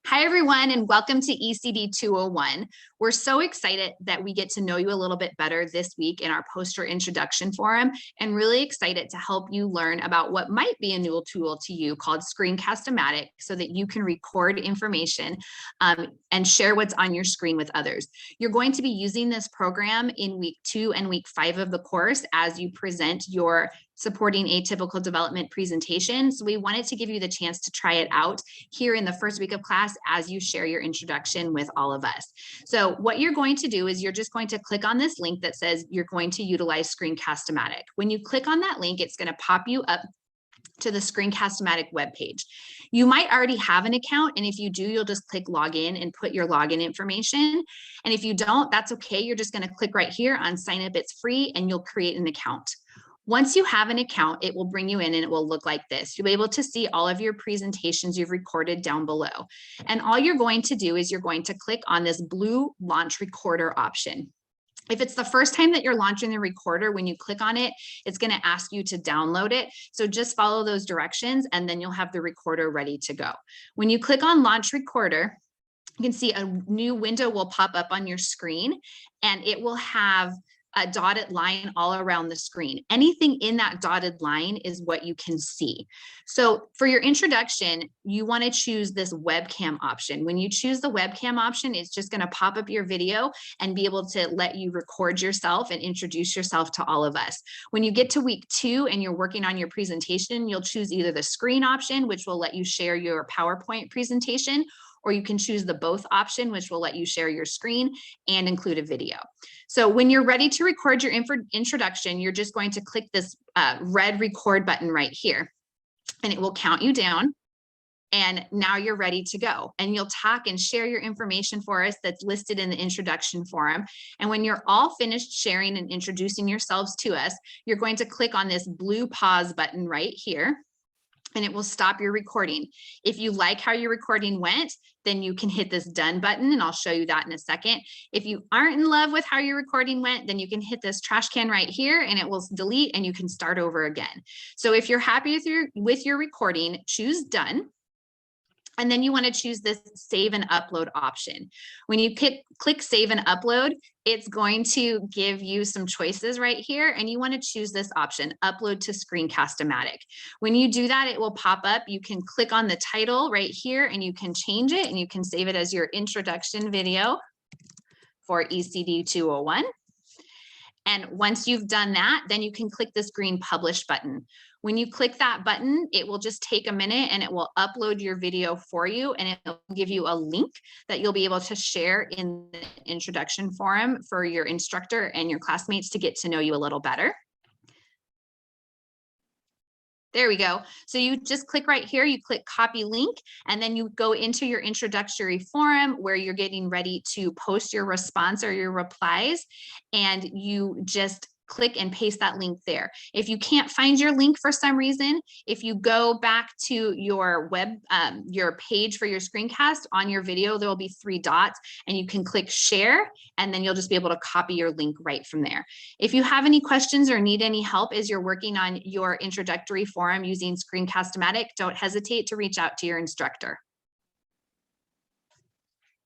Hi, everyone, and welcome to ECD 201. We're so excited that we get to know you a little bit better this week in our poster introduction forum, and really excited to help you learn about what might be a new tool to you called Screencast-O-Matic so that you can record information and share what's on your screen with others. You're going to be using this program in week 2 and week 5 of the course as you present your supporting atypical development presentation. So we wanted to give you the chance to try it out here in the first week of class as you share your introduction with all of us. So what you're going to do is you're just going to click on this link that says you're going to utilize Screencast-O-Matic. When you click on that link, it's going to pop you up to the Screencast-O-Matic webpage. You might already have an account, and if you do, you'll just click login and put your login information. And if you don't, that's okay. You're just going to click right here on sign up. It's free, and you'll create an account. Once you have an account, it will bring you in and it will look like this. You'll be able to see all of your presentations you've recorded down below. And all you're going to do is you're going to click on this blue launch recorder option. If it's the first time that you're launching the recorder, when you click on it, it's going to ask you to download it. So just follow those directions and then you'll have the recorder ready to go. When you click on launch recorder, you can see a new window will pop up on your screen and it will have a dotted line all around the screen. Anything in that dotted line is what you can see. So for your introduction, you want to choose this webcam option. When you choose the webcam option, it's just going to pop up your video and be able to let you record yourself and introduce yourself to all of us. When you get to week 2 and you're working on your presentation, you'll choose either the screen option, which will let you share your PowerPoint presentation, or you can choose the both option, which will let you share your screen and include a video. So when you're ready to record your introduction, you're just going to click this red record button right here, and it will count you down. And now you're ready to go. And you'll talk and share your information for us that's listed in the introduction forum. And when you're all finished sharing and introducing yourselves to us, you're going to click on this blue pause button right here, and it will stop your recording. If you like how your recording went, then you can hit this done button, and I'll show you that in a second. If you aren't in love with how your recording went, then you can hit this trash can right here and it will delete and you can start over again. So if you're happy with your recording, choose done. And then you want to choose this save and upload option. When you click save and upload, it's going to give you some choices right here. And you want to choose this option, upload to Screencast-O-Matic. When you do that, it will pop up. You can click on the title right here and you can change it and you can save it as your introduction video for ECD 201. And once you've done that, then you can click this green publish button. When you click that button, it will just take a minute and it will upload your video for you, and it will give you a link that you'll be able to share in the introduction forum for your instructor and your classmates to get to know you a little better. There we go. So you just click right here, you click copy link, and then you go into your introductory forum where you're getting ready to post your response or your replies, and you just click and paste that link there. If you can't find your link for some reason, if you go back to your your page for your screencast on your video, there will be 3 dots and you can click share, and then you'll just be able to copy your link right from there. If you have any questions or need any help as you're working on your introductory forum using Screencast-O-Matic, don't hesitate to reach out to your instructor.